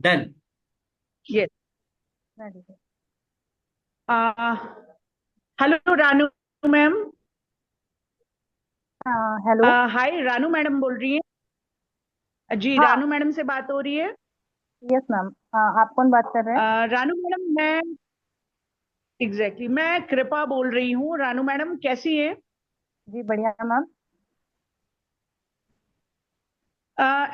Done. Yes. Ready है। Hello Ranu ma'am. Hello. हाय, Ranu madam बोल रही हैं जी? हाँ। रानू मैडम से बात हो रही है? Yes ma'am. आप कौन बात कर रहे हैं? रानू मैडम, मैं कृपा बोल रही हूँ। रानू मैडम कैसी हैं? जी बढ़िया है मैम।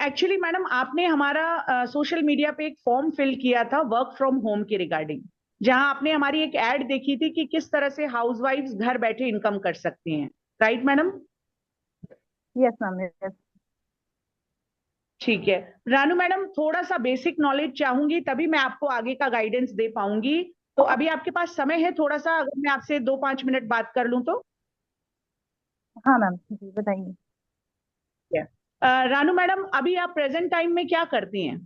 एक्चुअली मैडम, आपने हमारा सोशल मीडिया पे एक फॉर्म फिल किया था वर्क फ्रॉम होम के रिगार्डिंग, जहां आपने हमारी एक एड देखी थी कि किस तरह से हाउसवाइफ्स घर बैठे इनकम कर सकती हैं। Right madam? Yes ma'am. Yes. ठीक है। रानू मैडम, थोड़ा सा बेसिक नॉलेज चाहूंगी, तभी मैं आपको आगे का गाइडेंस दे पाऊंगी। तो अभी आपके पास समय है थोड़ा सा, अगर मैं आपसे 2-5 मिनट बात कर लूं तो? हाँ मैम, जी बताइए। ठीक है। रानू मैडम, अभी आप प्रेजेंट टाइम में क्या करती हैं?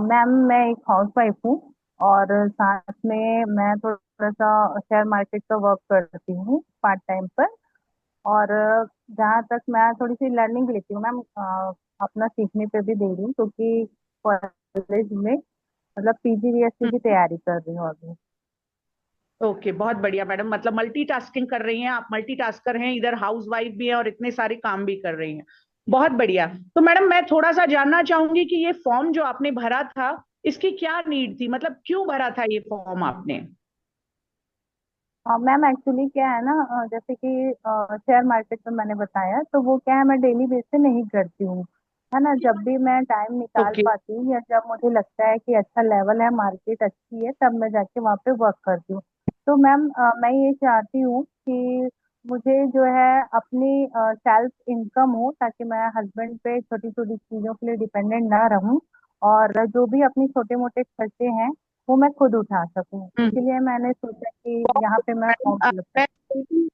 मैम मैं एक हाउस वाइफ हूँ, और साथ में मैं थोड़ा सा शेयर मार्केट का वर्क करती हूँ पार्ट टाइम पर। और जहाँ तक मैं थोड़ी सी लर्निंग भी लेती हूँ मैम, अपना सीखने पे भी दे रही हूँ, क्योंकि कॉलेज में मतलब पीजीडीएससी की तैयारी कर रही हूँ अभी। ओके, बहुत बढ़िया मैडम। मतलब मल्टीटास्किंग कर रही हैं आप, मल्टीटास्कर हैं, इधर हाउस वाइफ भी है और इतने सारे काम भी कर रही हैं। बहुत बढ़िया। तो मैडम, मैं थोड़ा सा जानना चाहूंगी कि ये फॉर्म जो आपने भरा था, इसकी क्या नीड थी? मतलब क्यों भरा था ये फॉर्म आपने? मैम एक्चुअली क्या है ना, जैसे कि शेयर मार्केट में मैंने बताया, तो वो क्या है, मैं डेली बेस पे नहीं करती हूँ। है ना, जब भी मैं टाइम निकाल ओके। पाती हूँ या जब मुझे लगता है कि अच्छा लेवल है, मार्केट अच्छी है, तब मैं जाके वहाँ पे वर्क करती हूँ। तो मैम मैं ये चाहती हूँ कि मुझे जो है अपनी सेल्फ इनकम हो, ताकि मैं हस्बैंड पे छोटी छोटी चीज़ों के लिए डिपेंडेंट ना रहूँ, और जो भी अपनी छोटे मोटे खर्चे हैं वो मैं खुद उठा सकूं। हम्म। इसीलिए मैंने सोचा कि यहाँ पे मैं मैडम, फॉर्म फिलअप कर। मैं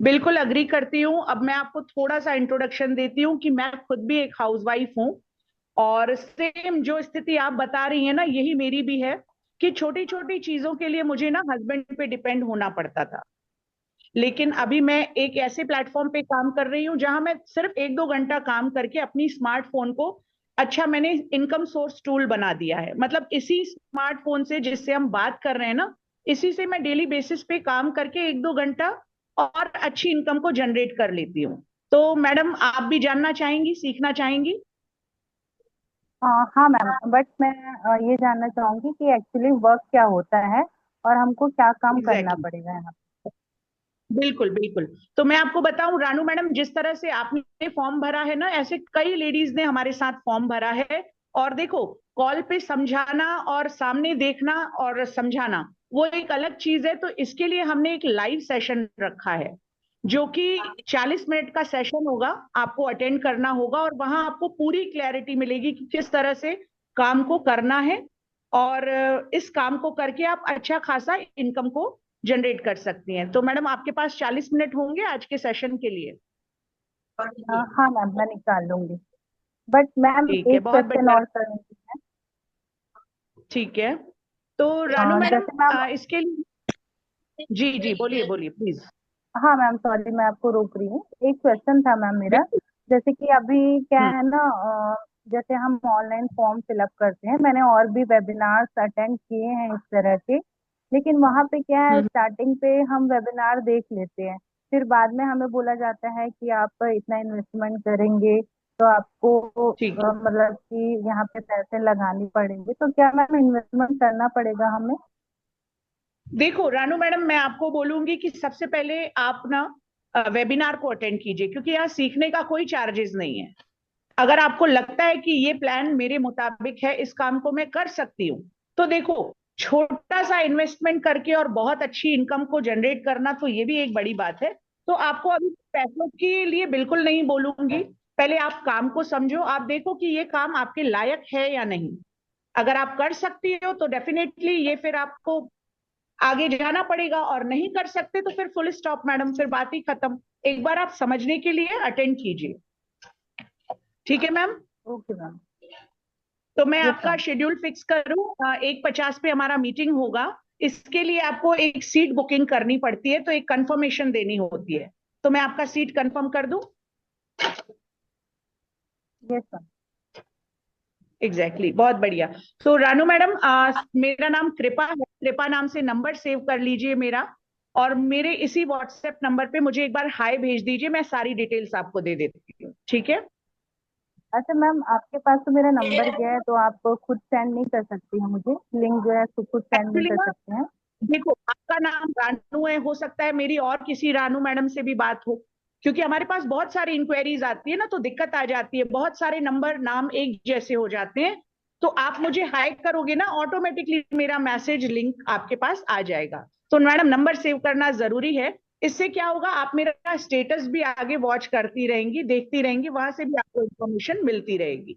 बिल्कुल अग्री करती हूँ। अब मैं आपको थोड़ा सा इंट्रोडक्शन देती हूँ कि मैं खुद भी एक हाउसवाइफ हूँ, और सेम जो स्थिति आप बता रही हैं ना, यही मेरी भी है कि छोटी छोटी चीजों के लिए मुझे ना हस्बैंड पे डिपेंड होना पड़ता था। लेकिन अभी मैं एक ऐसे प्लेटफॉर्म पे काम कर रही हूँ जहां मैं सिर्फ 1-2 घंटा काम करके अपनी स्मार्टफोन को, अच्छा, मैंने इनकम सोर्स टूल बना दिया है। मतलब इसी स्मार्टफोन से जिससे हम बात कर रहे हैं ना, इसी से मैं डेली बेसिस पे काम करके 1-2 घंटा और अच्छी इनकम को जनरेट कर लेती हूँ। तो मैडम, आप भी जानना चाहेंगी, सीखना चाहेंगी? हाँ मैम, बट मैं ये जानना चाहूंगी कि एक्चुअली वर्क क्या होता है, और हमको क्या काम करना एग्जैक्टली। पड़ेगा यहाँ बिल्कुल बिल्कुल। तो मैं आपको बताऊं रानू मैडम, जिस तरह से आपने फॉर्म भरा है ना, ऐसे कई लेडीज ने हमारे साथ फॉर्म भरा है। और देखो, कॉल पे समझाना और सामने देखना और समझाना, वो एक अलग चीज है। तो इसके लिए हमने एक लाइव सेशन रखा है, जो कि 40 मिनट का सेशन होगा। आपको अटेंड करना होगा और वहां आपको पूरी क्लैरिटी मिलेगी कि किस तरह से काम को करना है, और इस काम को करके आप अच्छा खासा इनकम को जनरेट कर सकती हैं। तो मैडम, आपके पास 40 मिनट होंगे आज के सेशन के लिए? पे? हाँ मैम, मैं निकाल लूंगी। बट मैम ठीक है, एक बहुत क्वेश्चन बढ़िया। और करूंगी ठीक है। तो रानू मैं। मैडम, जैसे मैम, इसके लिए, जी जी, बोलिए बोलिए प्लीज। हाँ मैम सॉरी, मैं आपको रोक रही हूँ। एक क्वेश्चन था मैम मेरा। बिल्कुल। जैसे कि अभी क्या हम्म। है ना, जैसे हम ऑनलाइन फॉर्म फिलअप करते हैं, मैंने और भी वेबिनार्स अटेंड किए हैं इस तरह के। लेकिन वहाँ पे क्या है, हम्म। स्टार्टिंग पे हम वेबिनार देख लेते हैं, फिर बाद में हमें बोला जाता है कि आप इतना इन्वेस्टमेंट करेंगे तो आपको ठीक है। मतलब कि यहाँ पे पैसे लगाने पड़ेंगे। तो क्या मैम इन्वेस्टमेंट करना पड़ेगा हमें? देखो रानू मैडम, मैं आपको बोलूंगी कि सबसे पहले आप ना वेबिनार को अटेंड कीजिए, क्योंकि यहाँ सीखने का कोई चार्जेस नहीं है। अगर आपको लगता है कि ये प्लान मेरे मुताबिक है, इस काम को मैं कर सकती हूँ, तो देखो, छोटा सा इन्वेस्टमेंट करके और बहुत अच्छी इनकम को जनरेट करना, तो ये भी एक बड़ी बात है। तो आपको अभी पैसों के लिए बिल्कुल नहीं बोलूंगी। पहले आप काम को समझो, आप देखो कि ये काम आपके लायक है या नहीं। अगर आप कर सकती हो तो डेफिनेटली ये फिर आपको आगे जाना पड़ेगा, और नहीं कर सकते तो फिर फुल स्टॉप मैडम, फिर बात ही खत्म। एक बार आप समझने के लिए अटेंड कीजिए। ठीक है मैम? Okay ma'am. तो मैं यस आपका मैम। शेड्यूल फिक्स करूं, 1:50 पे हमारा मीटिंग होगा। इसके लिए आपको एक सीट बुकिंग करनी पड़ती है, तो एक कंफर्मेशन देनी होती है। तो मैं आपका सीट कंफर्म कर दूं? Yes ma'am. एग्जैक्टली, बहुत बढ़िया। तो रानू मैडम, मेरा नाम कृपा है, कृपा नाम से नंबर सेव कर लीजिए मेरा, और मेरे इसी व्हाट्सएप नंबर पे मुझे एक बार हाय भेज दीजिए, मैं सारी डिटेल्स आपको दे देती हूँ, ठीक है? अच्छा मैम, आपके पास तो मेरा नंबर गया है, तो आप खुद सेंड नहीं कर सकती हैं मुझे लिंक जो है, तो खुद सेंड नहीं एक्चुअली कर ना, सकते हैं? देखो, आपका नाम रानू है, हो सकता है मेरी और किसी रानू मैडम से भी बात हो, क्योंकि हमारे पास बहुत सारी इंक्वायरीज आती है ना, तो दिक्कत आ जाती है, बहुत सारे नंबर नाम एक जैसे हो जाते हैं। तो आप मुझे हाई करोगे ना, ऑटोमेटिकली मेरा मैसेज लिंक आपके पास आ जाएगा। तो मैडम, नंबर सेव करना जरूरी है। इससे क्या होगा, आप मेरा स्टेटस भी आगे वॉच करती रहेंगी, देखती रहेंगी, वहां से भी आपको इन्फॉर्मेशन मिलती रहेगी।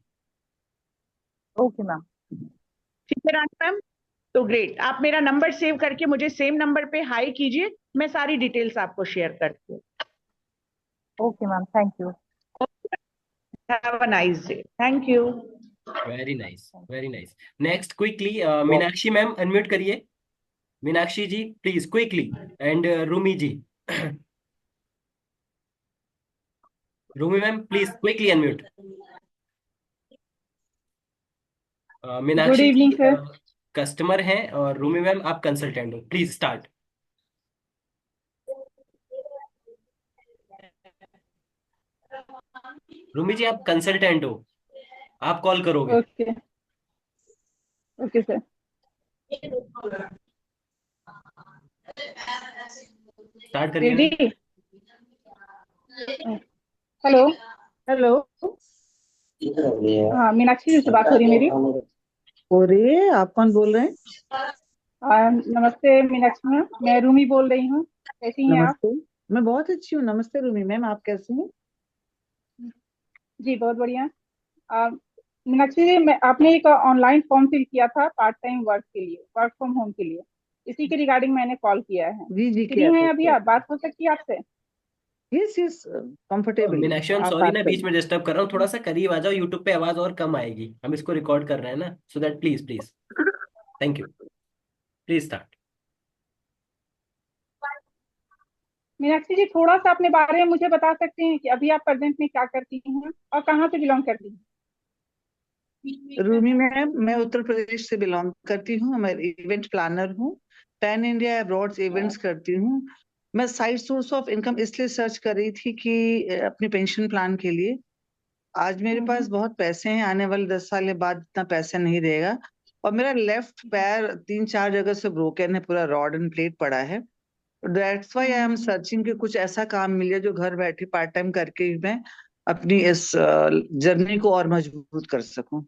Okay ma'am. ठीक है रानू मैम? तो ग्रेट, आप मेरा नंबर सेव करके मुझे सेम नंबर पे हाई कीजिए, मैं सारी डिटेल्स आपको शेयर करती हूँ। Okay ma'am, thank you. Have a nice day, thank you. Very nice, very nice. Next quickly Meenakshi ma'am unmute करिए। Meenakshi ji please quickly, and Rumi ji. Rumi ma'am please quickly unmute. Good Meenakshi evening ji sir. Customer हैं और Rumi ma'am आप consultant हो, प्लीज स्टार्ट। रूमी जी आप consultant हो, आप कॉल करोगे। Okay, okay sir. स्टार्ट करिए रेडी? मैम। हेलो। हेलो। हाँ, मीनाक्षी जी से बात हो रही है मेरी। हो रही है, आप कौन बोल रहे हैं? नमस्ते मीनाक्षी मैम, मैं रूमी बोल रही हूँ। कैसी हैं आप? नमस्ते। मैं बहुत अच्छी हूँ, नमस्ते रूमी मैम, आप कैसे हैं? जी बहुत बढ़िया। अ, मीनाक्षी जी, मैं आपने एक ऑनलाइन फॉर्म फिल किया था पार्ट टाइम वर्क के लिए, वर्क फ्रॉम होम के लिए। इसी के रिगार्डिंग मैंने कॉल किया है। जी जी, फ्री किया था, हैं अभी किया आप? था। बात हो सकती है आपसे? Yes yes, comfortably Meenakshi ma'am आप सॉरी बात ना, बीच करिए। में डिस्टर्ब कर रहा हूँ, थोड़ा सा करीब आ जाओ, यूट्यूब पे आवाज और कम आएगी, हम इसको रिकॉर्ड कर रहे हैं ना, so that please please. Thank you, please start. Meenakshi ji, थोड़ा सा अपने बारे में मुझे बता सकते हैं कि अभी आप प्रेजेंट में क्या करती हैं और कहाँ से बिलोंग करती हैं? रूमी मैम, मैं उत्तर प्रदेश से बिलोंग करती हूँ, मैं इवेंट प्लानर हूँ, पैन इंडिया अब्रॉड इवेंट्स करती हूँ। मैं साइड सोर्स ऑफ इनकम इसलिए सर्च कर रही थी कि अपने पेंशन प्लान के लिए। आज मेरे पास हम्म। बहुत पैसे हैं, आने वाले 10 साल के बाद इतना पैसा नहीं रहेगा। और मेरा लेफ्ट पैर 3-4 जगह से ब्रोकन है, पूरा रॉड एंड प्लेट पड़ा है। That's why I am hmm. Searching कि कुछ ऐसा काम मिल जाए जो घर बैठे पार्ट टाइम करके ही मैं अपनी इस जर्नी को और मजबूत कर सकूं।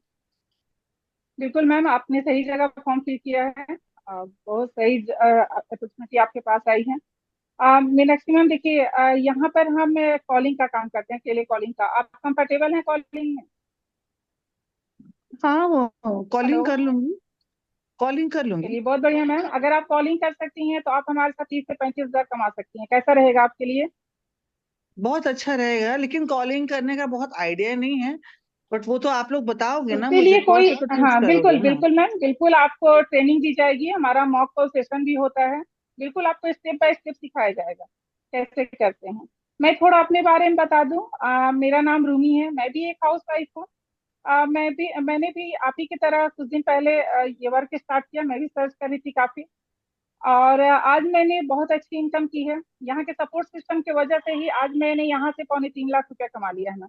बिल्कुल मैम, आपने सही जगह फॉर्म फिल किया है। बहुत सही अपॉर्चुनिटी आपके पास आई है। मीनाक्षी मैम देखिए, यहाँ पर हम कॉलिंग का काम करते हैं, टेली कॉलिंग का। आप कंफर्टेबल हैं कॉलिंग में? हाँ, वो हेलो। कॉलिंग कर लूंगी, कॉलिंग कर लूंगी। चलिए बहुत बढ़िया मैम, अगर आप कॉलिंग कर सकती हैं तो आप हमारे साथ 30 से 35 हज़ार कमा सकती हैं। कैसा रहेगा आपके लिए? बहुत अच्छा रहेगा, लेकिन कॉलिंग करने का बहुत आइडिया नहीं है। बट वो तो आप लोग बताओगे ना उसके मुझे, लिए कॉल कोई, पे तो टीच हाँ करोगे बिल्कुल ना। बिल्कुल मैम, बिल्कुल आपको ट्रेनिंग दी जाएगी। हमारा मॉक कॉल सेशन भी होता है। बिल्कुल आपको स्टेप बाय स्टेप सिखाया जाएगा कैसे करते हैं। मैं थोड़ा अपने बारे में बता दूं। मेरा नाम रूमी है, मैं भी एक हाउस वाइफ हूँ। मैंने भी आप ही की तरह कुछ दिन पहले ये वर्क स्टार्ट किया। मैं भी सर्च कर रही थी काफी, और आज मैंने बहुत अच्छी इनकम की है। यहाँ के सपोर्ट सिस्टम की वजह से ही आज मैंने यहाँ से 3.25 लाख रुपया कमा लिया है ना,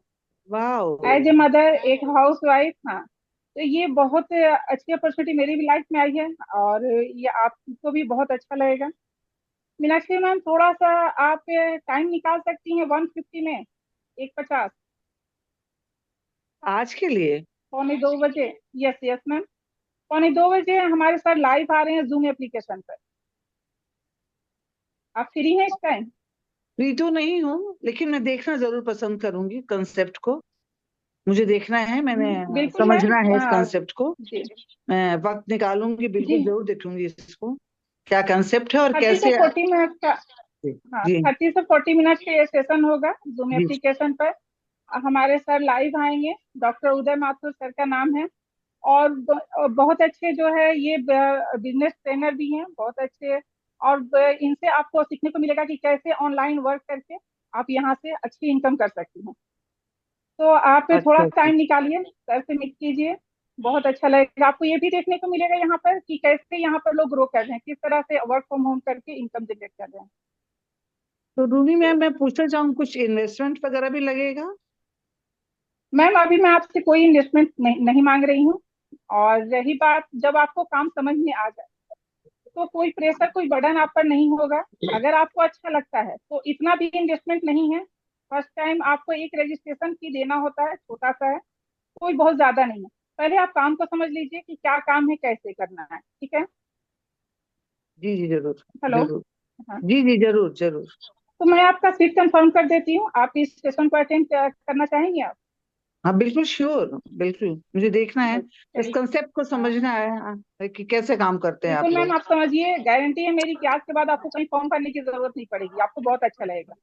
एज ए वाह। मदर, एक हाउस वाइफ। हाँ, तो ये बहुत अच्छी अपॉर्चुनिटी मेरी भी लाइफ में आई है, और ये आपको भी बहुत अच्छा लगेगा। मीनाक्षी मैम, थोड़ा सा आप टाइम निकाल सकती हैं 150 में, 150, आज के लिए? 1:45 बजे? यस यस मैम, 1:45 बजे हमारे सर लाइव आ रहे हैं जूम एप्लीकेशन पर। आप फ्री हैं इस टाइम? फ्री तो नहीं हूँ, लेकिन मैं देखना जरूर पसंद करूंगी कंसेप्ट को। मुझे देखना है, मैंने बिल्कुल मैम। समझना है इस कंसेप्ट को। जी मैं वक्त निकालूंगी, जी। बिल्कुल जरूर देखूंगी इसको, क्या कंसेप्ट है और 30 से 40 मिनट का। जी हाँ, जी 30 से 40 मिनट का ये सेशन होगा जूम जी। एप्लीकेशन पर। हमारे सर लाइव आएंगे, डॉक्टर उदय माथुर सर का नाम है। और बहुत अच्छे जो है ये बिजनेस ट्रेनर भी हैं, बहुत अच्छे। और इनसे आपको सीखने को मिलेगा कि कैसे ऑनलाइन वर्क करके आप यहाँ से अच्छी इनकम कर सकती हैं। तो आप थोड़ा अच्छा अच्छा। टाइम निकालिए, सर से मीट कीजिए। बहुत अच्छा लगेगा। आपको ये भी देखने को मिलेगा यहाँ पर कि कैसे यहाँ पर लोग ग्रो कर रहे हैं, किस तरह से वर्क फ्रॉम होम करके इनकम जनरेट कर रहे हैं। तो रूबी मैम, मैं पूछना चाहूँ, कुछ इन्वेस्टमेंट वगैरह भी लगेगा? मैम अभी मैं आपसे कोई इन्वेस्टमेंट नहीं मांग रही हूँ। और रही बात, जब आपको काम समझ में आ जाए तो कोई प्रेशर, कोई बर्डन आप पर नहीं होगा। अगर आपको अच्छा लगता है तो इतना भी इन्वेस्टमेंट नहीं है। फर्स्ट टाइम आपको एक रजिस्ट्रेशन फी देना होता है, छोटा सा है, कोई बहुत ज्यादा नहीं है। पहले आप काम को समझ लीजिए कि क्या काम है, कैसे करना है। ठीक है। जी जी, जरूर। हेलो। जरूर। हाँ, जी जी, जरूर जरूर। तो मैं आपका सीट कंफर्म कर देती हूँ। आप इस सेशन को अटेंड करना चाहेंगे आप? हाँ बिल्कुल श्योर, बिल्कुल मुझे देखना है, इस चलिए। कंसेप्ट को हाँ, समझना है, कि कैसे काम करते हैं आप बिल्कुल मैम, लोग। आप समझिए, गारंटी है मेरी कि आज के बाद आपको कहीं फॉर्म भरने की जरूरत नहीं पड़ेगी, आपको बहुत अच्छा लगेगा।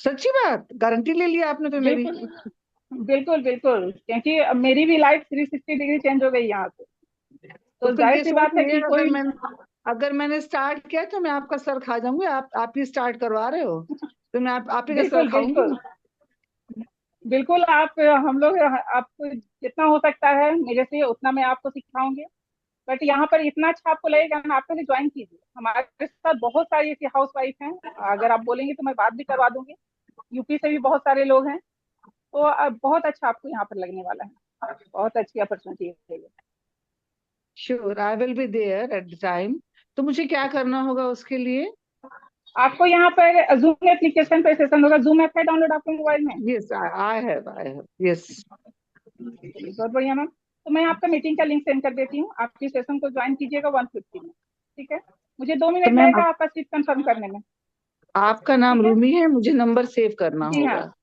सच्ची बात, गारंटी ले लिया आपने तो मेरी। बिल्कुल बिल्कुल बिल्कुल, क्योंकि अब मेरी भी लाइफ 360 डिग्री चेंज हो गई यहाँ से। तो तो फिर जाहिर ये सी बात है सोचिए, कि कोई। अगर मैंने स्टार्ट किया तो मैं आपका सर खा जाऊंगी। आप ही स्टार्ट करवा रहे हो, तो मैं आप ही का सर बिल्कुल खाऊंगी। बिल्कुल बिल्कुल, आप हम लोग आपको जितना हो सकता है मेरे से उतना मैं आपको सिखाऊंगी। बट यहाँ पर इतना अच्छा आपको लगेगा ना, आप पहले ज्वाइन कीजिए। हमारे साथ बहुत सारी ऐसी हाउस वाइफ हैं, अगर आप बोलेंगे तो मैं बात भी करवा दूंगी। यूपी से भी बहुत सारे लोग हैं। तो बहुत अच्छा आपको यहाँ पर लगने वाला है, बहुत अच्छी अपॉर्चुनिटी है ये। Sure, I will be there at the time. तो मुझे क्या करना होगा उसके लिए? आपको यहाँ पर जूम एप्लीकेशन पे सेशन होगा। जूम ऐप है डाउनलोड आपके मोबाइल में? Yes, I have yes. चलिए, बहुत बढ़िया मैम। तो मैं आपका मीटिंग का लिंक सेंड कर देती हूँ, आप इस सेशन को ज्वाइन कीजिएगा 1:50 में। ठीक है। मुझे 2 मिनट तो मैम, लगेगा आपका सीट कंफर्म करने में। आपका नाम ठीक है। रूमी है, मुझे नंबर सेव करना जी हाँ, होगा।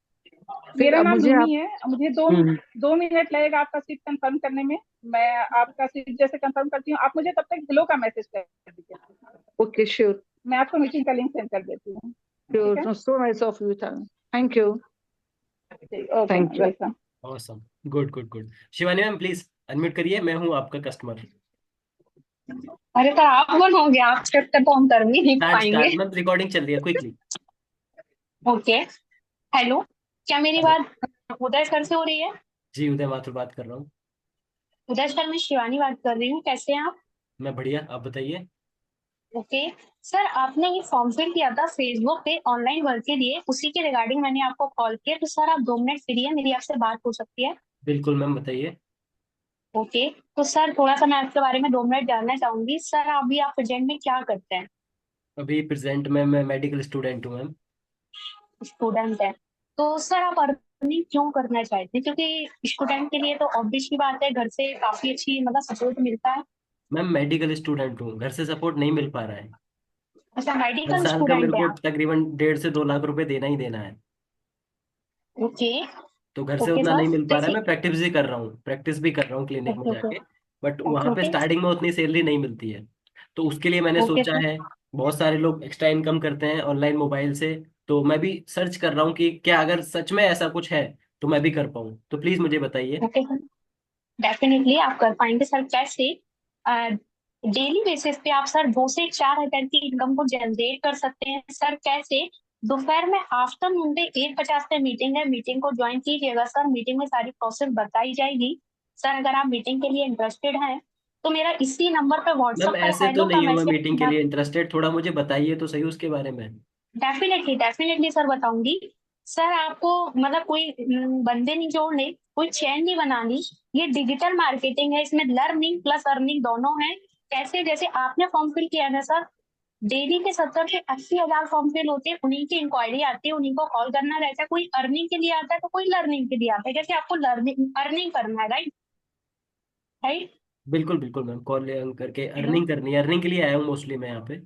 फिर मेरा अब नाम मुझे रूमी आप। है। मुझे दो हम्म। 2 मिनट लगेगा आपका सीट कंफर्म करने में। मैं आपका सीट जैसे कंफर्म करती हूँ, आप मुझे तब तक हेलो का मैसेज कर दीजिए। Okay, sure. मैं आपको मीटिंग का लिंक सेंड कर देती हूँ। ठीक है। Sure, so nice of you, thank you. ठीक, okay thank ma'am, you. Welcome. Awesome. Good good good. Shivani ma'am please unmute करिए, मैं हूँ आपका कस्टमर। अरे तो आप कौन हो गया? आप स्टेप तक तो हम कर भी नहीं स्टार्ट पाएंगे। स्टार्ट मैम, रिकॉर्डिंग चल रही है, क्विकली। ओके। हेलो, क्या मेरी हेलो। बात उदय सर से हो रही है? जी, उदय माथुर बात कर रहा हूँ। उदय सर, मैं शिवानी बात कर रही हूँ। कैसे हैं आप? मैं बढ़िया, आप बताइए। ओके। सर, आपने ये फॉर्म फिल किया था फेसबुक पे ऑनलाइन वर्क के लिए, उसी के रिगार्डिंग मैंने आपको कॉल किया। तो सर, आप 2 मिनट फ्री है? मेरी आपसे बात हो सकती है? बिल्कुल मैम, बताइए। ओके। तो सर, थोड़ा सा मैं आपके बारे में 2 मिनट जानना चाहूंगी। सर, अभी आप प्रेजेंट में क्या करते हैं? अभी प्रेजेंट में मैं मेडिकल स्टूडेंट हूँ मैम। स्टूडेंट है? तो सर, आप अर्निंग क्यों करना चाहते हैं? क्योंकि स्टूडेंट के लिए तो ऑब्वियस की बात है, घर से काफी अच्छी मतलब सपोर्ट मिलता है। मैम मेडिकल स्टूडेंट हूँ, घर से सपोर्ट नहीं मिल पा रहा है। अच्छा, हर मेडिकल साल का मेरे स्टूडेंट है को आप? तकरीबन 1.5 से 2 लाख रुपए देना ही देना है। ओके। तो घर से ओके उतना सर, नहीं मिल पा रहा है। जैसे मैं प्रैक्टिस भी कर रहा हूँ क्लिनिक में ओके ओके जाके। बट ओके वहां पे ओके स्टार्टिंग में उतनी सैलरी नहीं मिलती है। तो उसके लिए मैंने ओके सोचा सर है, बहुत सारे लोग एक्स्ट्रा इनकम करते हैं ऑनलाइन मोबाइल से। तो मैं भी सर्च कर रहा हूँ कि क्या अगर सच में ऐसा कुछ है तो मैं भी कर पाऊँ। तो प्लीज मुझे बताइए। ओके सर, डेफिनेटली आप कर पाएंगे सर। कैसे? डेली बेसिस पे आप सर 2 से 4 हजार की इनकम को जनरेट कर सकते हैं। सर कैसे? दोपहर में आफ्टरनून में 1:50 पे मीटिंग है, मीटिंग को ज्वाइन कीजिएगा सर। मीटिंग में सारी प्रोसेस बताई जाएगी। सर, अगर आप मीटिंग के लिए इंटरेस्टेड हैं तो मेरा इसी नंबर पे मैम व्हाट्सएप पर ऐसे तो हेलो का नहीं हूँ मैं मीटिंग के मैसेज। लिए इंटरेस्टेड, थोड़ा मुझे बताइए तो सही उसके बारे में। डेफिनेटली डेफिनेटली सर, बताऊंगी। सर, आपको मतलब कोई बंदे नहीं जोड़ने, कोई चैन नहीं बनानी। ये डिजिटल मार्केटिंग है, इसमें लर्निंग प्लस अर्निंग दोनों है। कैसे? जैसे आपने फॉर्म फिल किया है सर, डेली के 70 से 80 हजार फॉर्म फिल होते हैं, उन्हीं की इंक्वायरी आती है, उन्हीं को कॉल करना रहता है। कोई अर्निंग के लिए आता है तो कोई लर्निंग के लिए आता है। जैसे आपको लर्निंग अर्निंग करना है, राइट? राइट। बिल्कुल बिल्कुल मैम, कॉल करके अर्निंग करनी है, अर्निंग के लिए आया हूँ मोस्टली मैं यहाँ पे।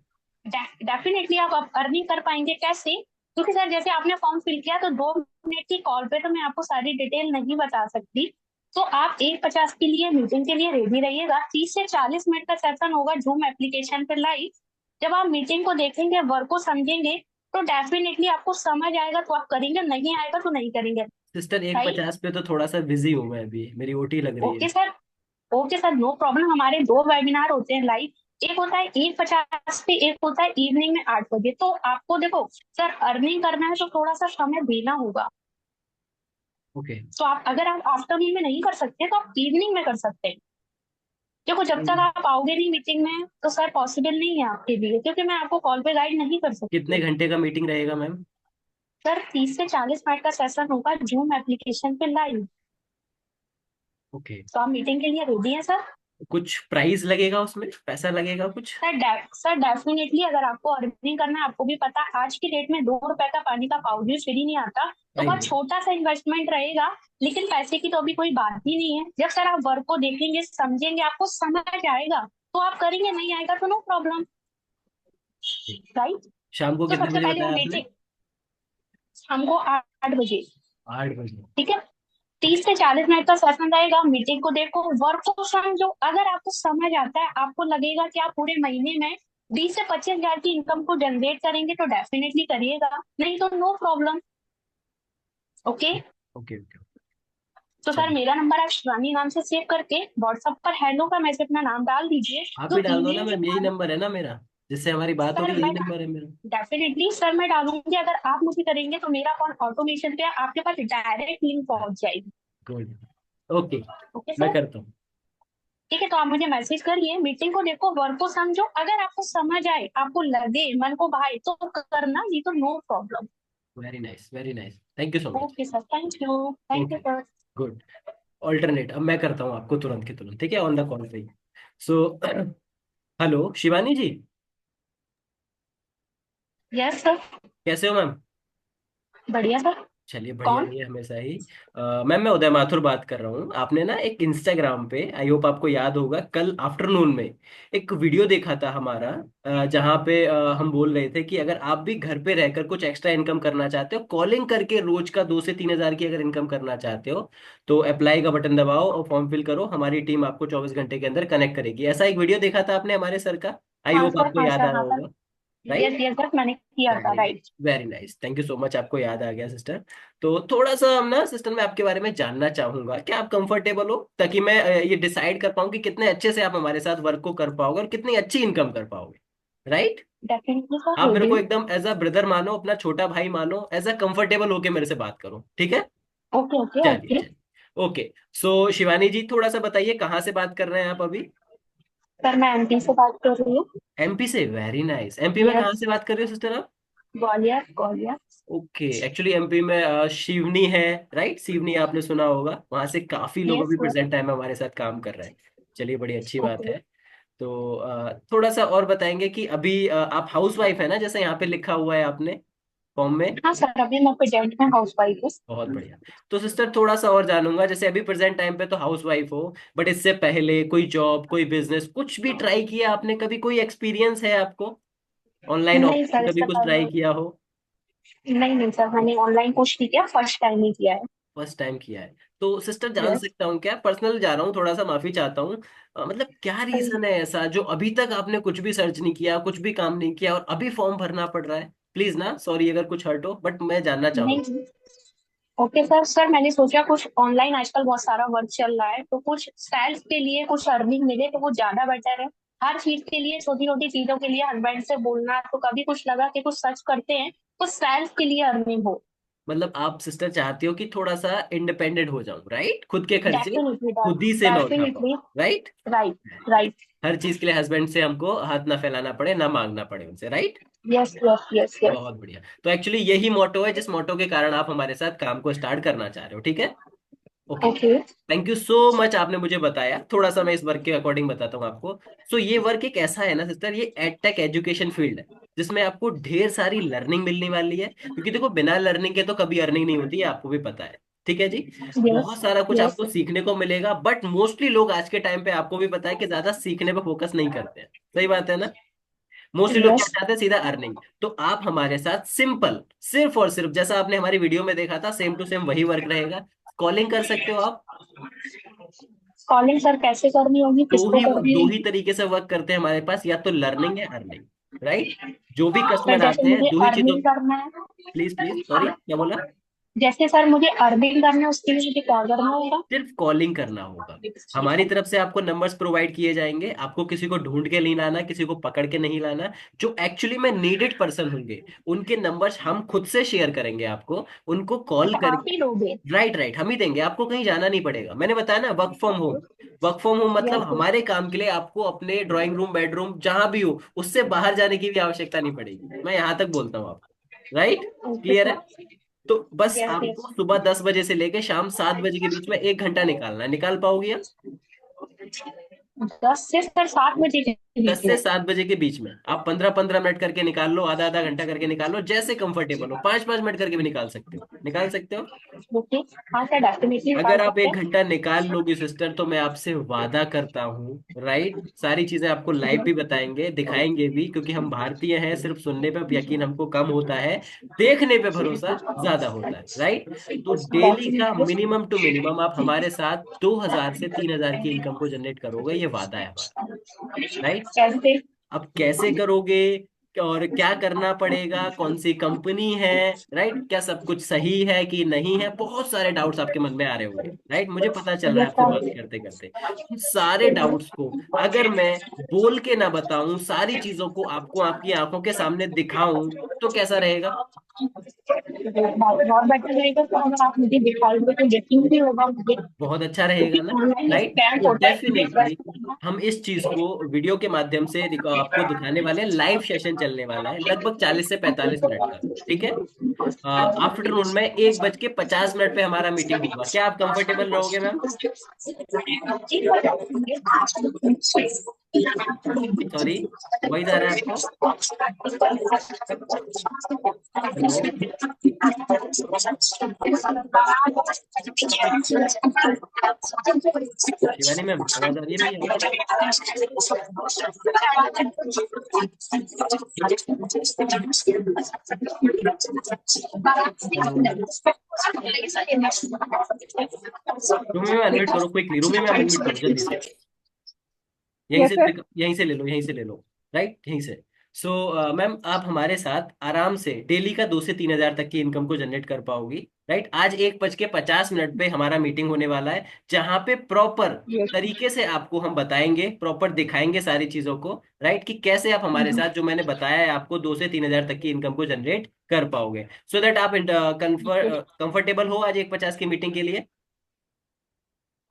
डेफिनेटली आप अर्निंग कर पाएंगे। कैसे? क्योंकि सर, जैसे आपने फॉर्म फिल किया तो 2 मिनट की कॉल पे तो मैं आपको सारी डिटेल नहीं बता सकती। तो आप 1:50 के लिए मीटिंग के लिए रेडी रहिएगा। 30 से 40 मिनट का सेशन होगा जूम एप्लीकेशन पे लाइव। जब आप मीटिंग को देखेंगे, वर्क को समझेंगे, तो डेफिनेटली आपको समझ आएगा तो आप करेंगे, नहीं आएगा तो नहीं करेंगे। सिस्टर, एक राइट। पचास पे तो थोड़ा सा बिजी हूँ मैं, अभी मेरी ओटी लग रही है। Okay sir. Okay sir, no problem. हमारे 2 वेबिनार होते हैं लाइव। एक होता है 1:50 पे, एक होता है इवनिंग में 8 बजे। तो आपको देखो सर, अर्निंग करना है तो थोड़ा सा समय देना होगा। ओके। तो आप, अगर आप आफ्टरनून में नहीं कर सकते तो आप इवनिंग में कर सकते हैं। देखो जब तक आप आओगे नहीं मीटिंग में तो सर पॉसिबल नहीं है आपके लिए, क्योंकि मैं आपको कॉल पे गाइड नहीं कर कितने सकती। घंटे का मीटिंग रहेगा मैम? सर 30 से 40 मिनट का सेशन होगा जूम एप्लीकेशन पे लाइव। ओके। तो आप मीटिंग के लिए रेडी हैं सर? कुछ प्राइस लगेगा उसमें, पैसा लगेगा कुछ? सर डेफिनेटली, अगर आपको अर्निंग करना है, आपको भी पता है आज की डेट में 2 रुपए का पानी का पाउडर फ्री नहीं आता, तो आई बहुत नो। छोटा सा इन्वेस्टमेंट रहेगा। लेकिन पैसे की तो अभी कोई बात ही नहीं है। जब सर आप वर्क को देखेंगे, समझेंगे, आपको समझ आएगा तो आप करेंगे, नहीं आएगा तो नो प्रॉब्लम, राइट? शाम को तो कितने सबसे बजे पहले हम बताया आपने? मीटिंग हमको 8 बजे, 8 बजे। ठीक है? 30 से 40 मिनट का सेशन रहेगा। मीटिंग को देखो, वर्क को समझो। अगर आपको समझ आता है, आपको लगेगा कि आप पूरे महीने में 20 से 25 हजार की इनकम को जनरेट करेंगे, तो डेफिनेटली करिएगा, नहीं तो no problem. Okay. Okay okay. तो सर चलिए, मेरा नंबर आप शिवानी नाम से सेव करके व्हाट्सएप पर हेलो का मैसेज अपना नाम डाल दीजिए। आप तो भी डाल दो ना ईमेल के मैम, यही द्वारा नंबर है ना मेरा, जिससे हमारी बात हो सर रही, यही मैं नंबर है मेरा। डेफिनेटली सर मैं डालूंगी। अगर आप मुझे करेंगे तो मेरा कॉल ऑटोमेशन पे आपके पास डायरेक्ट लिंक पहुंच जाएगी। गुड। ओके। ओके मैं सर, करता हूँ। ठीक है? तो आप मुझे मैसेज करिए, मीटिंग को देखो, वर्क को समझो। अगर आपको समझ आए, आपको लगे, मन को भाए तो करना, नहीं तो no problem. Very nice, very nice, thank you so much. Okay sir, thank you okay. Sir. Good. Alternate अब मैं करता हूँ आपको तुरंत के तुरंत, ठीक है, ऑन द कॉल पे ही। सो हेलो शिवानी जी, यस सर। कैसे हो मैम? बढ़िया सर। चलिए बढ़िया कौन? रही है हमेशा ही। मैम मैं उदय माथुर बात कर रहा हूँ। आपने ना एक इंस्टाग्राम पे, आई होप आपको याद होगा, कल आफ्टरनून में एक वीडियो देखा था हमारा, जहाँ पे हम बोल रहे थे कि अगर आप भी घर पे रहकर कुछ एक्स्ट्रा इनकम करना चाहते हो, कॉलिंग करके रोज का 2 से 3 हजार की अगर इनकम करना चाहते हो, तो अप्लाई का बटन दबाओ और फॉर्म फिल करो, हमारी टीम आपको 24 घंटे के अंदर कनेक्ट करेगी। ऐसा एक वीडियो देखा था आपने हमारे सर का, आई हाँ होप सर, आपको हाँ याद सर, आया हाँ सर। होगा। Yes right. यस सर, मैंने किया था, very right. Very nice, thank you so much, आपको याद आ गया सिस्टर। तो थोड़ा सा हम ना सिस्टर में आपके बारे में जानना चाहूंगा, क्या आप कंफर्टेबल हो, ताकि मैं ये डिसाइड कर पाऊँ कि कितने अच्छे से आप हमारे साथ वर्क को कर पाओगे और कितनी अच्छी इनकम कर पाओगे। राइट। डेफिनेटली सर, आप मेरे रेडी। को एकदम एज अ ब्रदर मानो, अपना छोटा भाई मानो, एज अ कंफर्टेबल होके मेरे से बात करो, ठीक है? ओके ओके चलिए ओके। चलिए। ओके। सो शिवानी जी, थोड़ा सा बताइए कहाँ से बात कर रहे हैं आप अभी? सर मैं एमपी से बात कर रही हूँ। एमपी से, वेरी नाइस। एमपी में कहाँ यस। से बात कर रहे हो सिस्टर आप? Gwalior, Gwalior. Okay. Actually MP में शिवनी है, राइट, शिवनी आपने सुना होगा, वहां से काफी लोग यस अभी यस। प्रेजेंट टाइम में हमारे साथ काम कर रहे हैं। चलिए बड़ी अच्छी बात ओके। है। तो थोड़ा सा और बताएंगे कि अभी आप हाउस वाइफ है ना, जैसे यहाँ पे लिखा हुआ है आपने फॉर्म में? हाँ सर, अभी मैं प्रेजेंट में हाउस वाइफ हूँ। बहुत बढ़िया। तो सिस्टर थोड़ा सा और जानूंगा, जैसे अभी प्रेजेंट टाइम पे तो हाउस वाइफ हो, बट इससे पहले कोई जॉब, कोई बिजनेस, कुछ भी ट्राई किया आपने कभी? कोई एक्सपीरियंस है आपको ऑनलाइन नहीं सर, ऑफलाइन, कभी इससे कुछ ट्राई पहले किया हो? नहीं नहीं सर, मैंने ऑनलाइन कुछ नहीं किया, फर्स्ट टाइम ही किया है। फर्स्ट टाइम किया है? तो सिस्टर जान यस। सकता हूँ क्या, पर्सनल जा रहा हूँ थोड़ा सा, माफी चाहता हूँ, मतलब क्या रीजन है ऐसा जो अभी तक आपने कुछ भी सर्च नहीं किया, कुछ भी काम नहीं किया और अभी फॉर्म भरना पड़ रहा है? प्लीज ना, सॉरी अगर कुछ हर्ट हो, बट मैं जानना चाहूँ। नहीं। ओके सर, मैंने सोचा कुछ ऑनलाइन आजकल बहुत सारा वर्क चल रहा है, तो कुछ सेल्फ के लिए कुछ अर्निंग मिले तो वो ज्यादा बेटर है। हर चीज के लिए, छोटी छोटी चीजों के लिए हस्बैंड से बोलना, तो कभी कुछ लगा कि कुछ सर्च करते हैं, कुछ सेल्फ के लिए अर्निंग हो। मतलब आप सिस्टर चाहती हो कि थोड़ा सा इंडिपेंडेंट हो जाऊं, राइट, खुद के खर्चे डेफिनेटली। खुद ही से मैं उठा पाऊँ, डेफिनेटली। राइट? राइट। राइट। हर चीज के लिए हस्बैंड से हमको हाथ ना फैलाना पड़े, ना मांगना पड़े उनसे, right? Yes yes yes yes. बहुत बढ़िया। तो एक्चुअली यही मोटो है, जिस मोटो के कारण आप हमारे साथ काम को स्टार्ट करना चाह रहे हो, ठीक है? Okay. Okay. Thank you so much, आपने मुझे बताया। थोड़ा सा मैं इस वर्क के अकॉर्डिंग बताता हूँ आपको। सो ये वर्क एक ऐसा है ना सिस्टर, ये एडटेक एजुकेशन फील्ड है, जिसमें आपको ढेर सारी लर्निंग मिलने वाली है, क्योंकि देखो बिना लर्निंग के तो कभी अर्निंग नहीं होती है, आपको भी पता है, ठीक है जी? यस बहुत सारा कुछ यस। आपको सीखने को मिलेगा, बट मोस्टली लोग आज के टाइम पे, आपको भी पता है, कि ज्यादा सीखने पे फोकस नहीं करते हैं। सही बात है ना? मोस्टली लोग क्या यस। चाहते हैं, सीधा अर्निंग। तो आप हमारे साथ सिंपल, सिर्फ और सिर्फ जैसा आपने हमारी वीडियो में देखा था, सेम टू सेम वही वर्क रहेगा। कॉलिंग कर सकते हो आप। कॉलिंग सर कैसे करनी होगी, किसको करनी दो ही होगी? तरीके से वर्क करते हैं हमारे पास, या तो लर्निंग है अर्निंग, राइट? जो भी सर कस्टमर जैसे आते हैं मुझे दो ही चीजों। अर्निंग करना है। प्लीज प्लीज, सॉरी क्या बोला? जैसे सर मुझे अर्निंग करना है उसके लिए मुझे क्या करना होगा? सिर्फ कॉलिंग करना होगा। हमारी तरफ से आपको नंबर्स प्रोवाइड किए जाएंगे, आपको किसी को ढूंढ के नहीं लाना, किसी को पकड़ के नहीं लाना। जो एक्चुअली में नीडेड पर्सन होंगे उनके नंबर्स हम खुद से शेयर करेंगे आपको, उनको कॉल अच्छा, आप करके। ही लोगे? राइट राइट, हम ही देंगे, आपको कहीं जाना नहीं पड़ेगा। मैंने बताया ना, work from home. Work from home मतलब यस। हमारे काम के लिए आपको अपने ड्राइंग रूम बेडरूम जहां भी हो उससे बाहर जाने की भी आवश्यकता नहीं पड़ेगी। मैं यहाँ तक बोलता हूँ आपको। राइट, ओके क्लियर है? सर। तो बस यस यस। आपको सुबह 10 बजे से लेके शाम 7 बजे के बीच में 1 घंटा निकालना है। निकाल पाओगी आप? 10 से सर 7 बजे के दस बीच से में? सात बजे के बीच में आप 15-15 मिनट करके निकाल लो, आधा आधा घंटा करके निकाल लो, जैसे कंफर्टेबल हो। 5-5 मिनट करके भी निकाल सकते हो, निकाल सकते हो। ओके। हाँ सर, डेफिनेटली निकाल अगर आप सकते एक हैं। घंटा निकाल लोगे सिस्टर, तो मैं आपसे वादा करता हूँ, राइट, सारी चीजें आपको लाइव भी बताएंगे, दिखाएंगे भी, क्योंकि हम भारतीय हैं, सिर्फ सुनने पे यकीन हमको कम होता है, देखने पे भरोसा ज्यादा होता है, राइट। तो डेली का डेफिनेटली। मिनिमम टू मिनिमम आप हमारे साथ 2,000 से 3,000 की इनकम को जनरेट करोगे, ये वादा है हमारा, राइट। कैसे? अब कैसे करोगे और क्या करना पड़ेगा, कौन सी कंपनी है, राइट, क्या सब कुछ सही है कि नहीं है, बहुत सारे डाउट्स आपके मन में आ रहे होंगे, राइट, मुझे पता चल रहा है यस आपसे बात करते करते। उन सारे डाउट्स को अगर मैं बोल के ना बताऊं, सारी चीजों को आपको आपकी आंखों के सामने दिखाऊं, तो कैसा रहेगा? बहुत बेटर रहेगा तो अगर आप मुझे दिखाओगे तो यकीन भी होगा मुझे, बहुत अच्छा क्योंकि रहेगा ना, ऑनलाइन राइट। स्कैम तो होता है इसलिए डेफिनेटली ट्रस्ट करना। हम इस चीज को वीडियो के माध्यम से आपको दिखाने वाले हैं। लाइव सेशन चलने वाला है लगभग 40 से 45 मिनट का, ठीक है। आफ्टरनून में 1:50 पे हमारा मीटिंग होगा। क्या आप कंफर्टेबल रहोगे मैम? सॉरी, वॉइस आ रहा है आपको? हेलो, शिवानी मैम, आवाज आ रही है मेरी आपको? हेलो, रूमी में अनम्यूट करो क्विकली, रूमी में अनम्यूट करो जल्दी से। यहीं यस से सर। यहीं से ले लो, यहीं से ले लो, राइट, यहीं से। सो मैम, आप हमारे साथ आराम से डेली का 2 से 3 हजार तक की इनकम को जनरेट कर पाओगी, राइट। आज 1:50 पे हमारा मीटिंग होने वाला है, जहां पे प्रॉपर यस। तरीके से आपको हम बताएंगे, प्रॉपर दिखाएंगे सारी चीजों को, राइट, कि कैसे आप हमारे साथ जो मैंने बताया है आपको 2 से 3 हजार तक की इनकम को जनरेट कर पाओगे, सो दैट आप कंफर्टेबल हो आज 1:50 की मीटिंग के लिए।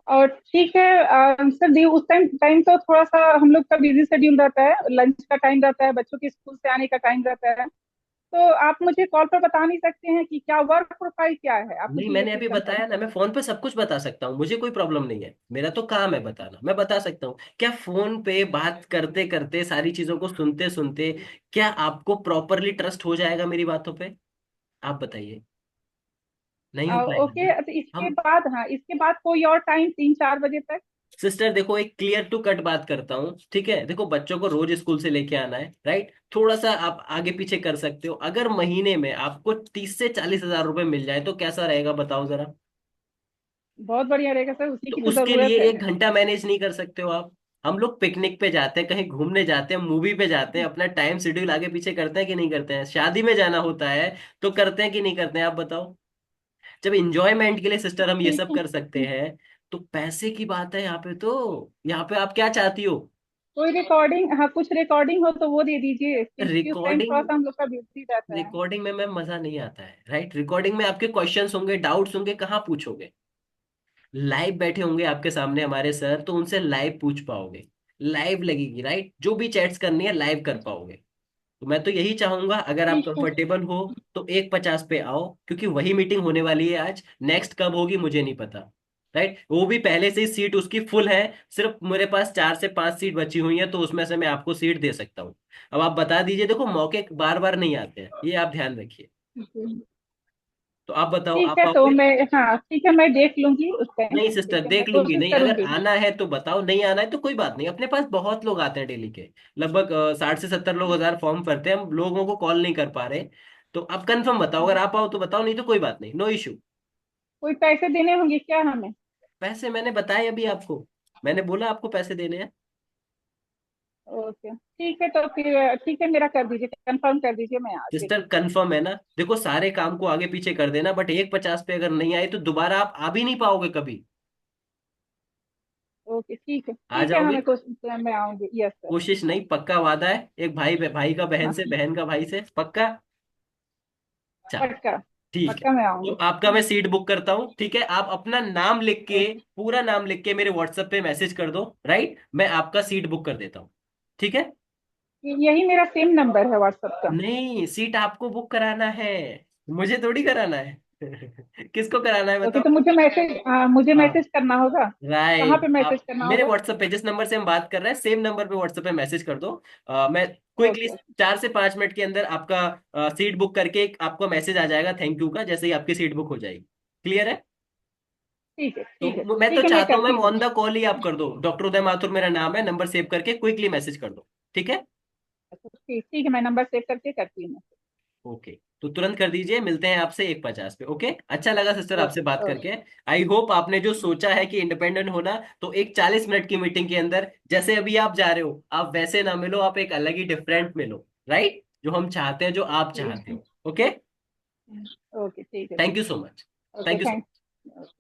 और ठीक है सर दी उस टाइम टाइम तो थोड़ा सा हम लोग का बिजी शेड्यूल रहता है, लंच का टाइम रहता है, बच्चों के स्कूल से आने का टाइम रहता है। तो आप मुझे कॉल पर बता नहीं सकते हैं कि क्या वर्क प्रोफाइल क्या है, आप नहीं, मुझे ये मैंने चीज अभी कंफर्म बताया ना, करें। मैं फोन पे सब कुछ बता सकता हूँ, मुझे कोई प्रॉब्लम नहीं है, मेरा तो काम है बताना, मैं बता सकता हूँ। क्या फोन पे बात करते करते सारी चीजों को सुनते सुनते क्या आपको प्रॉपरली ट्रस्ट हो जाएगा मेरी बातों पे? आप बताइए, नहीं हो पाएगा ओके, ना। तो इसके हम, बाद, हाँ, इसके बाद कोई और टाइम 3-4 बजे तक? सिस्टर देखो, एक क्लियर टू कट बात करता हूँ, ठीक है। देखो, बच्चों को रोज स्कूल से लेके आना है, राइट, थोड़ा सा आप आगे पीछे कर सकते हो। अगर महीने में आपको 30 से 40 हजार रुपए मिल जाए तो कैसा रहेगा, बताओ जरा। बहुत बढ़िया रहेगा सर, उसी तो की तो उसके जरूरत लिए है। 1 घंटा मैनेज नहीं कर सकते हो आप? हम लोग पिकनिक पे जाते हैं, कहीं घूमने जाते हैं, मूवी पे जाते हैं, अपना टाइम शेड्यूल आगे पीछे करते हैं कि नहीं करते हैं? शादी में जाना होता है तो करते हैं कि नहीं करते हैं, आप बताओ। जब इंजॉयमेंट के लिए सिस्टर हम ये ठीक सब है। कर सकते हैं, तो पैसे की बात है यहाँ पे। तो यहाँ पे आप क्या चाहती हो? कोई रिकॉर्डिंग, हाँ, कुछ रिकॉर्डिंग हो तो वो दे दीजिए, क्योंकि उस टाइम थोड़ा रिकॉर्डिंग, सा हम लोग का बिजी रहता है। रिकॉर्डिंग में मैम मजा नहीं आता है, राइट। रिकॉर्डिंग में आपके क्वेश्चंस होंगे, डाउट्स होंगे, कहाँ पूछोगे? लाइव बैठे होंगे आपके सामने हमारे सर, तो उनसे लाइव पूछ पाओगे, लाइव लगेगी, राइट, जो भी चैट्स करनी है लाइव कर पाओगे। तो मैं तो यही चाहूंगा, अगर आप ठीक है। कंफर्टेबल हो तो 1:50 पे आओ, क्योंकि वही मीटिंग होने वाली है आज। नेक्स्ट कब होगी मुझे नहीं पता, राइट, वो भी पहले से ही सीट उसकी फुल है। सिर्फ मेरे पास 4 से 5 सीट बची हुई है, तो उसमें से मैं आपको सीट दे सकता हूँ। अब आप बता दीजिए, देखो मौके बार बार नहीं आते हैं, ये आप ध्यान रखिए। तो आप बताओ, ठीक आप है, तो आओगे? मैं, हाँ ठीक है, मैं देख लूंगी उस टाइम। नहीं ठीक सिस्टर, है, मैं देख लूंगी कोशिश नहीं, अगर करूंगी। आना है तो बताओ, नहीं आना है तो कोई बात नहीं, अपने पास बहुत लोग आते हैं डेली के। लगभग 60 से 70 लोग 1000 फॉर्म भरते हैं, हम लोगों को कॉल नहीं कर पा रहे। तो आप कंफर्म बताओ, अगर आप आओ तो बताओ, नहीं तो कोई बात नहीं, नो इशू। कोई पैसे देने होंगे क्या हमें? पैसे मैंने बताए अभी आपको, मैंने बोला आपको पैसे देने हैं। ओके ठीक है, तो फिर ठीक है, मेरा कर दीजिए, कंफर्म कर दीजिए, मैं आ सिस्टर देखूंगी। कंफर्म है ना? देखो सारे काम को आगे पीछे कर देना, बट 150 पे अगर नहीं आए तो दोबारा आप आ भी नहीं पाओगे कभी। ओके आ ठीक है, जाओगे? हमें कोशिश, मैं आऊंगी, यस सर। कोशिश नहीं, पक्का वादा है, एक भाई भाई का बहन से, हाँ, बहन का भाई से, पक्का। चलो पक्का। ठीक है। पक्का मैं तो आऊंगी। आपका मैं सीट बुक करता हूँ, ठीक है? आप अपना नाम लिख के, ओके, पूरा नाम लिख के मेरे व्हाट्सएप पे मैसेज कर दो, राइट? मैं आपका सीट बुक कर देता हूँ, ठीक है? यही मेरा सेम नंबर है व्हाट्सएप का। नहीं, सीट आपको बुक कराना है, मुझे थोड़ी कराना है। किसको कराना है ओके, बताओ? तो मुझे हाँ, मैसेज करना होगा। कहाँ पे राइट। मैसेज आप करना मेरे होगा? व्हाट्सएप पे, जिस नंबर से हम बात कर रहे हैं सेम नंबर पे व्हाट्सएप पे मैसेज कर दो। मैं क्विकली ओके, 4 से 5 मिनट के अंदर आपका सीट बुक करके एक आपको मैसेज आ जाएगा थैंक यू का, जैसे ही आपकी सीट बुक हो जाएगी। क्लियर है? ठीक है, तो ठीक है, मैं तो ठीक है, मैं चाहता हूँ मैम करती हूँ। ऑन द कॉल ही आप कर दो, डॉक्टर उदय माथुर मेरा नाम है, नंबर सेव करके क्विकली मैसेज कर दो, ठीक है? अच्छा, ठीक ठीक है, मैं नंबर सेव करके करती हूँ। ओके, तो तुरंत कर दीजिए, मिलते हैं आपसे 150 पे। ओके, अच्छा लगा सिस्टर आपसे ओके, बात ओके, करके। आई होप आपने जो सोचा है कि इंडिपेंडेंट होना, तो एक 40 मिनट की मीटिंग के अंदर जैसे अभी आप जा रहे हो आप वैसे ना मिलो, आप एक अलग ही डिफरेंट मिलो, राइट? जो हम चाहते हैं, जो आप ठीक चाहते हो। ओके, है, ओके, ठीक है, थैंक ठीक यू है। सो much. Okay, thank you so thank much.